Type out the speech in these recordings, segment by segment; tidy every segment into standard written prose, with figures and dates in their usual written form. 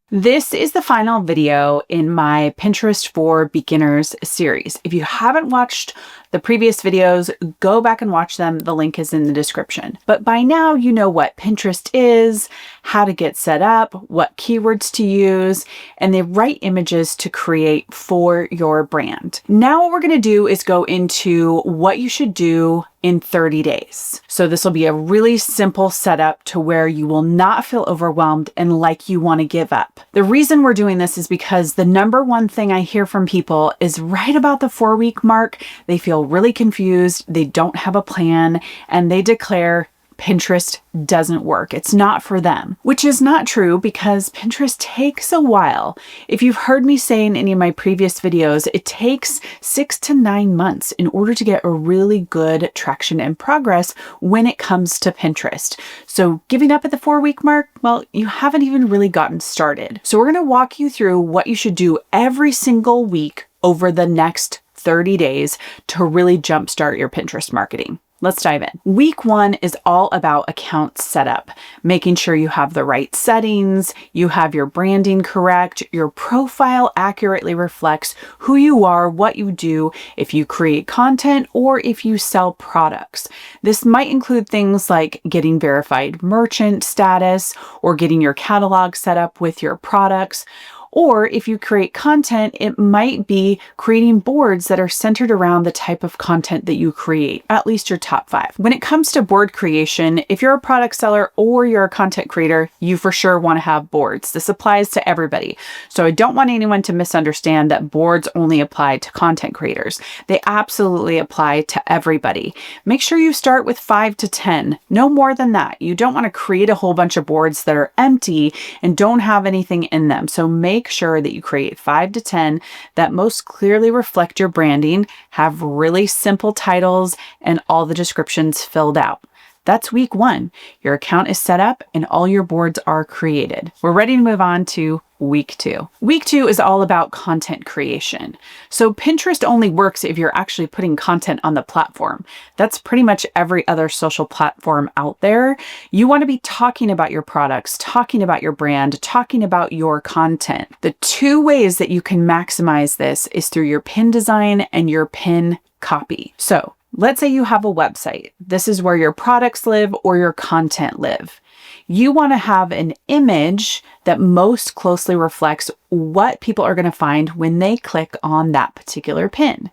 This is the final video in my Pinterest for Beginners series. If you haven't watched the previous videos, go back and watch them. The link is in the description. But by now, you know what Pinterest is, how to get set up, what keywords to use, and the right images to create for your brand. Now what we're going to do is go into what you should do in 30 days. So this will be a really simple setup to where you will not feel overwhelmed and like you want to give up. The reason we're doing this is because the number one thing I hear from people is right about the 4-week mark, they feel really confused, they don't have a plan, and they declare Pinterest doesn't work. It's not for them, which is not true because Pinterest takes a while. If you've heard me say in any of my previous videos, it takes 6 to 9 months in order to get a really good traction and progress when it comes to Pinterest. So giving up at the 4-week mark, well, you haven't even really gotten started. So we're going to walk you through what you should do every single week over the next 30 days to really jumpstart your Pinterest marketing. Let's dive in. Week 1 is all about account setup, making sure you have the right settings, you have your branding correct, your profile accurately reflects who you are, what you do, if you create content, or if you sell products. This might include things like getting verified merchant status or getting your catalog set up with your products. Or if you create content, it might be creating boards that are centered around the type of content that you create, at least your top 5. When it comes to board creation, if you're a product seller or you're a content creator, you for sure want to have boards. This applies to everybody. So I don't want anyone to misunderstand that boards only apply to content creators. They absolutely apply to everybody. Make sure you start with 5 to 10, no more than that. You don't want to create a whole bunch of boards that are empty and don't have anything in them. So make sure that you create 5 to 10 that most clearly reflect your branding, have really simple titles, and all the descriptions filled out. That's week 1. Your account is set up and all your boards are created. We're ready to move on to week 2. Week 2 is all about content creation. So Pinterest only works if you're actually putting content on the platform. That's pretty much every other social platform out there. You want to be talking about your products, talking about your brand, talking about your content. The 2 ways that you can maximize this is through your pin design and your pin copy. So let's say you have a website. This is where your products live or your content live. You want to have an image that most closely reflects what people are going to find when they click on that particular pin.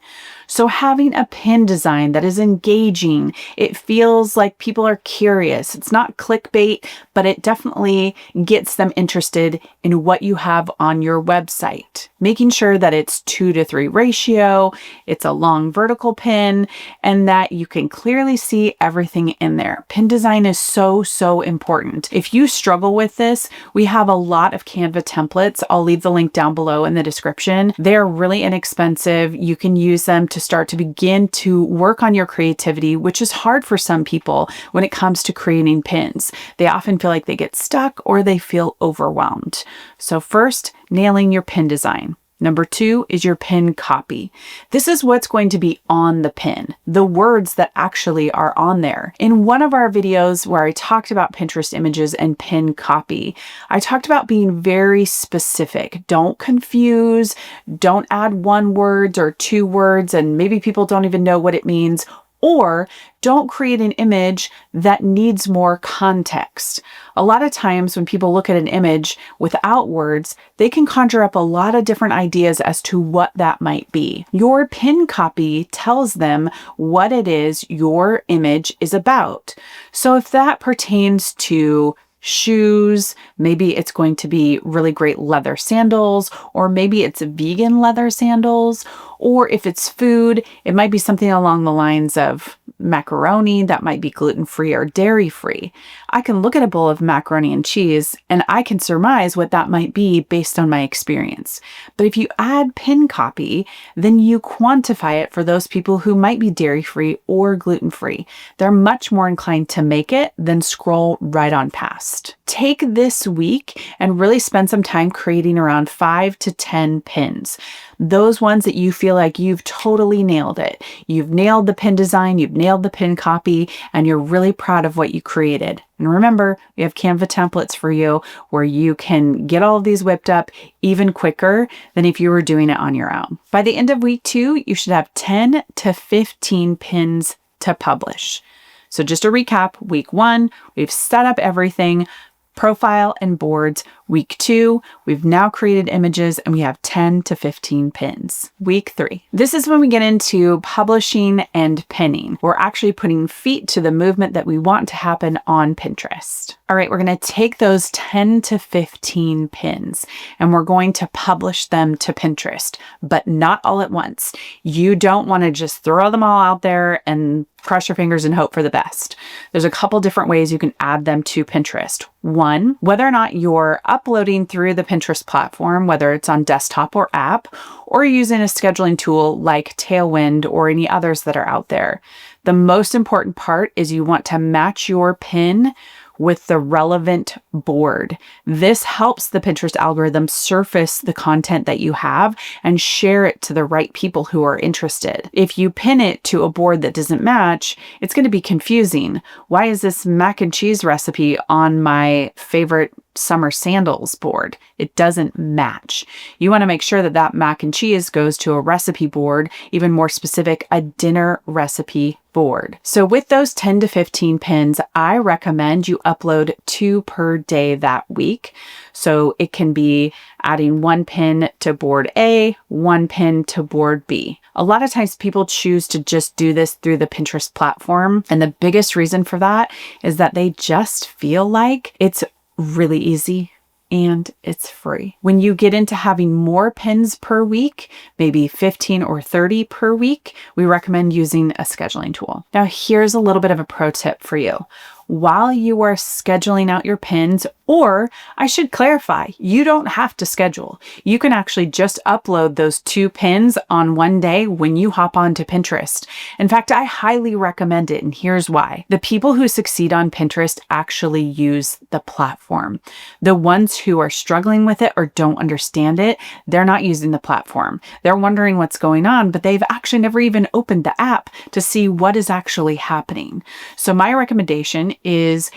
So having a pin design that is engaging, it feels like people are curious. It's not clickbait, but it definitely gets them interested in what you have on your website. Making sure that it's 2 to 3 ratio, it's a long vertical pin, and that you can clearly see everything in there. Pin design is so important. If you struggle with this, we have a lot of Canva templates. I'll leave the link down below in the description. They're really inexpensive. You can use them to start to begin to work on your creativity, which is hard for some people when it comes to creating pins. They often feel like they get stuck or they feel overwhelmed. So first, nailing your pin design. Number 2 is your pin copy. This is what's going to be on the pin, the words that actually are on there. In one of our videos where I talked about Pinterest images and pin copy, I talked about being very specific. Don't confuse, don't add 1 word or 2 words, and maybe people don't even know what it means. Or don't create an image that needs more context. A lot of times when people look at an image without words, they can conjure up a lot of different ideas as to what that might be. Your pin copy tells them what it is your image is about. So if that pertains to shoes, maybe it's going to be really great leather sandals, or maybe it's vegan leather sandals, or if it's food, it might be something along the lines of macaroni that might be gluten-free or dairy-free. I can look at a bowl of macaroni and cheese and I can surmise what that might be based on my experience. But if you add pin copy, then you quantify it for those people who might be dairy-free or gluten-free. They're much more inclined to make it than scroll right on past. Take this week and really spend some time creating around 5 to 10 pins. those ones that you feel like you've totally nailed it. You've nailed the pin design, you've nailed the pin copy, and you're really proud of what you created. And remember, we have Canva templates for you where you can get all of these whipped up even quicker than if you were doing it on your own. By the end of week 2, you should have 10 to 15 pins to publish. So just to recap, week 1, we've set up everything, profile and boards. Week 2, we've now created images and we have 10 to 15 pins. Week 3, this is when we get into publishing and pinning. We're actually putting feet to the movement that we want to happen on Pinterest. All right, we're going to take those 10 to 15 pins and we're going to publish them to Pinterest, but not all at once. You don't want to just throw them all out there and cross your fingers and hope for the best. There's a couple different ways you can add them to Pinterest. One, whether or not you're uploading through the Pinterest platform, whether it's on desktop or app, or using a scheduling tool like Tailwind or any others that are out there. The most important part is you want to match your pin with the relevant board. This helps the Pinterest algorithm surface the content that you have and share it to the right people who are interested. If you pin it to a board that doesn't match, it's going to be confusing. Why is this mac and cheese recipe on my favorite summer sandals board? It doesn't match. You want to make sure that that mac and cheese goes to a recipe board, even more specific, a dinner recipe board. So with those 10 to 15 pins, I recommend you upload 2 per day that week. So it can be adding 1 pin to board A, 1 pin to board B. A lot of times people choose to just do this through the Pinterest platform. And the biggest reason for that is that they just feel like it's really easy and it's free. When you get into having more pins per week, maybe 15 or 30 per week, we recommend using a scheduling tool. Now, here's a little bit of a pro tip for you. While you are scheduling out your pins, or I should clarify, you don't have to schedule. You can actually just upload those 2 pins on one day when you hop onto Pinterest. In fact, I highly recommend it, and here's why. The people who succeed on Pinterest actually use the platform. The ones who are struggling with it or don't understand it, they're not using the platform. They're wondering what's going on, but they've actually never even opened the app to see what is actually happening. So my recommendation is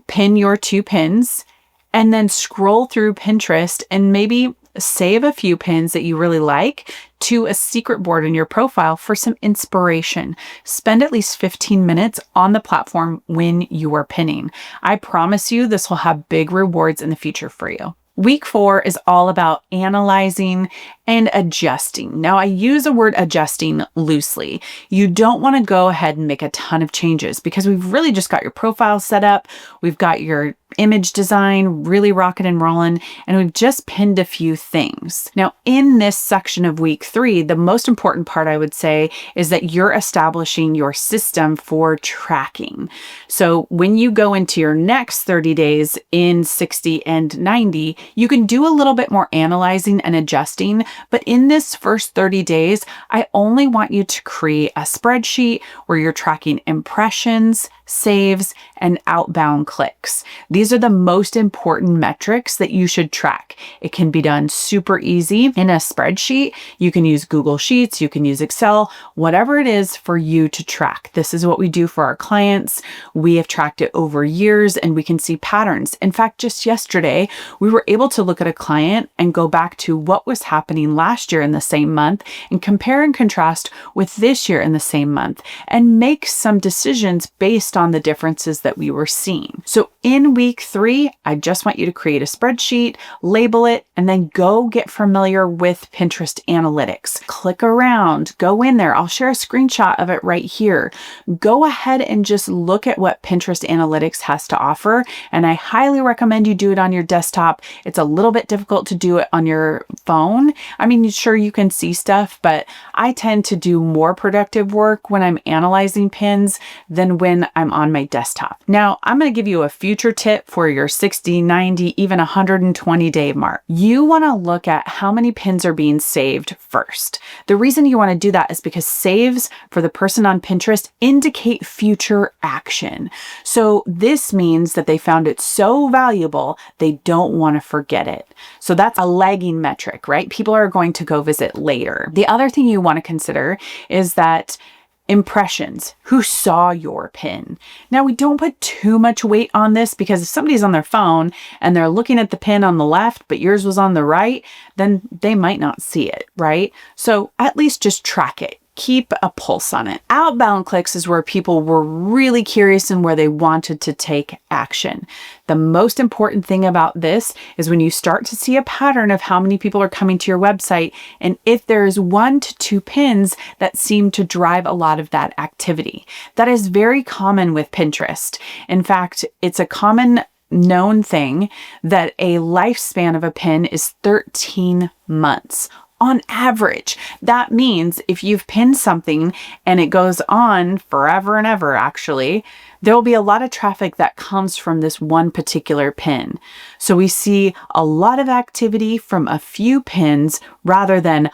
pin your 2 pins and then scroll through Pinterest and maybe save a few pins that you really like to a secret board in your profile for some inspiration. Spend at least 15 minutes on the platform when you are pinning. I promise you this will have big rewards in the future for you. Week 4 is all about analyzing and adjusting. Now, I use the word adjusting loosely. You don't want to go ahead and make a ton of changes because we've really just got your profile set up. We've got your image design really rocking and rolling, and we've just pinned a few things. Now, in this section of week 3, the most important part I would say is that you're establishing your system for tracking. So when you go into your next 30 days in 60 and 90, you can do a little bit more analyzing and adjusting, but in this first 30 days, I only want you to create a spreadsheet where you're tracking impressions, saves, and outbound clicks. These are the most important metrics that you should track. It can be done super easy in a spreadsheet. You can use Google Sheets, you can use Excel, whatever it is for you to track. This is what we do for our clients. We have tracked it over years and we can see patterns. In fact, just yesterday, we were able to look at a client and go back to what was happening last year in the same month and compare and contrast with this year in the same month and make some decisions based on the differences that we were seeing. So in week 3, I just want you to create a spreadsheet, label it, and then go get familiar with Pinterest analytics. Click around, go in there. I'll share a screenshot of it right here. Go ahead and just look at what Pinterest analytics has to offer. And I highly recommend you do it on your desktop. It's a little bit difficult to do it on your phone. I mean, sure, you can see stuff, but I tend to do more productive work when I'm analyzing pins than when I'm on my desktop. Now, I'm going to give you a future tip for your 60, 90, even 120 day mark. You want to look at how many pins are being saved first. The reason you want to do that is because saves for the person on Pinterest indicate future action. So this means that they found it so valuable, they don't want to forget it. So that's a lagging metric, right? People are going to go visit later. The other thing you want to consider is that impressions, who saw your pin. Now, we don't put too much weight on this because if somebody's on their phone and they're looking at the pin on the left, but yours was on the right, then they might not see it, right? So at least just track it. Keep a pulse on it. Outbound clicks is where people were really curious and where they wanted to take action. The most important thing about this is when you start to see a pattern of how many people are coming to your website, and if there's 1 to 2 pins that seem to drive a lot of that activity. That is very common with Pinterest. In fact, it's a common known thing that a lifespan of a pin is 13 months. On average. That means if you've pinned something and it goes on forever and ever, actually, there will be a lot of traffic that comes from this one particular pin. So we see a lot of activity from a few pins rather than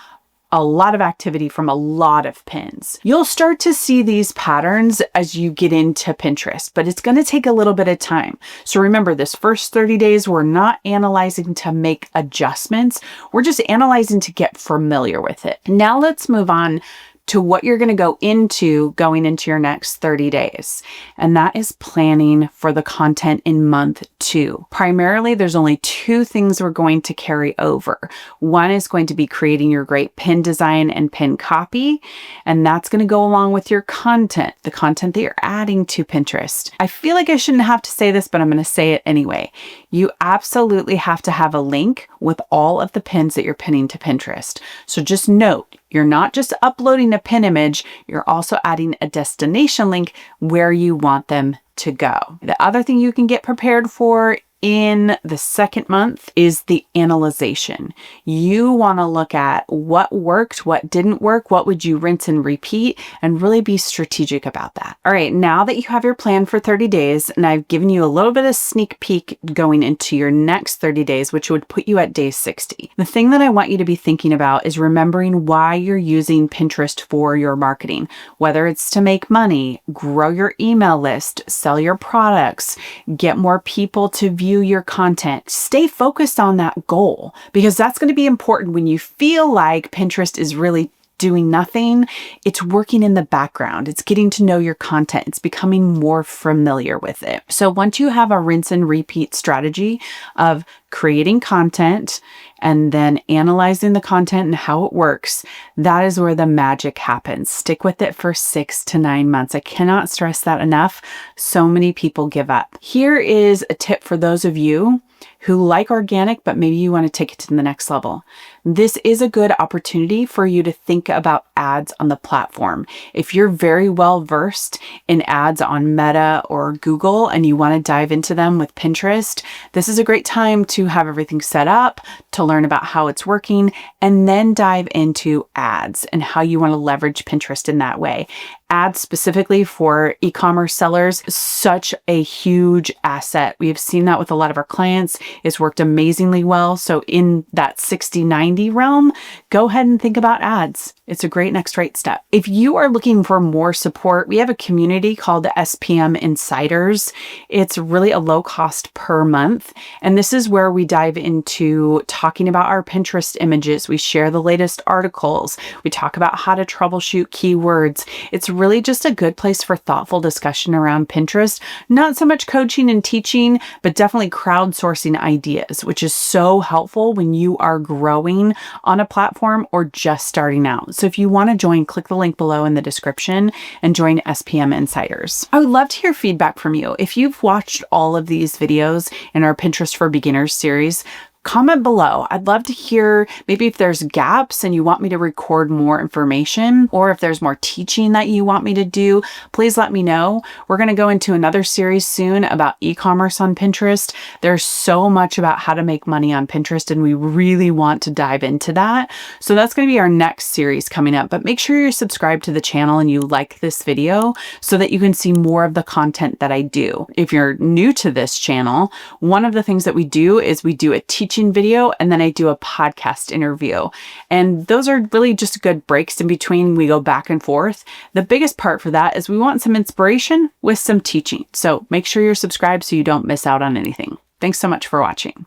a lot of activity from a lot of pins. You'll start to see these patterns as you get into Pinterest, but it's going to take a little bit of time. So remember, this first 30 days, we're not analyzing to make adjustments. We're just analyzing to get familiar with it. Now let's move on to what you're going to go into going into your next 30 days. And that is planning for the content in month 2. Primarily, there's only 2 things we're going to carry over. One is going to be creating your great pin design and pin copy. And that's going to go along with your content, the content that you're adding to Pinterest. I feel like I shouldn't have to say this, but I'm going to say it anyway. You absolutely have to have a link with all of the pins that you're pinning to Pinterest. So just note, you're not just uploading a pin image, you're also adding a destination link where you want them to go. The other thing you can get prepared for in the second month is the analyzation. You want to look at what worked, what didn't work, what would you rinse and repeat, and really be strategic about that. All right, now that you have your plan for 30 days, and I've given you a little bit of sneak peek going into your next 30 days, which would put you at day 60. The thing that I want you to be thinking about is remembering why you're using Pinterest for your marketing, whether it's to make money, grow your email list, sell your products, get more people to view your content. Stay focused on that goal because that's going to be important when you feel like Pinterest is really doing nothing. It's working in the background. It's getting to know your content. It's becoming more familiar with it. So once you have a rinse and repeat strategy of creating content and then analyzing the content and how it works, that is where the magic happens. Stick with it for 6 to 9 months. I cannot stress that enough. So many people give up. Here is a tip for those of you who like organic, but maybe you want to take it to the next level. This is a good opportunity for you to think about ads on the platform. If you're very well versed in ads on Meta or Google and you want to dive into them with Pinterest, this is a great time to have everything set up, to learn about how it's working, and then dive into ads and how you want to leverage Pinterest in that way. Ads specifically for e-commerce sellers, such a huge asset. We have seen that with a lot of our clients. It's worked amazingly well. So in that 60-90 realm, go ahead and think about ads. It's a great next right step. If you are looking for more support, we have a community called the SPM Insiders. It's really a low cost per month. And this is where we dive into talking about our Pinterest images. We share the latest articles. We talk about how to troubleshoot keywords. It's really just a good place for thoughtful discussion around Pinterest. Not so much coaching and teaching, but definitely crowdsourcing ideas, which is so helpful when you are growing on a platform or just starting out. So if you want to join, click the link below in the description and join SPM Insiders. I would love to hear feedback from you. If you've watched all of these videos in our Pinterest for Beginners series, comment below. I'd love to hear maybe if there's gaps and you want me to record more information, or if there's more teaching that you want me to do, please let me know. We're going to go into another series soon about e-commerce on Pinterest. There's so much about how to make money on Pinterest, and we really want to dive into that. So that's going to be our next series coming up, but make sure you're subscribed to the channel and you like this video so that you can see more of the content that I do. If you're new to this channel, one of the things that we do is we do a teaching video, and then I do a podcast interview. And those are really just good breaks in between. We go back and forth. The biggest part for that is we want some inspiration with some teaching. So make sure you're subscribed so you don't miss out on anything. Thanks so much for watching.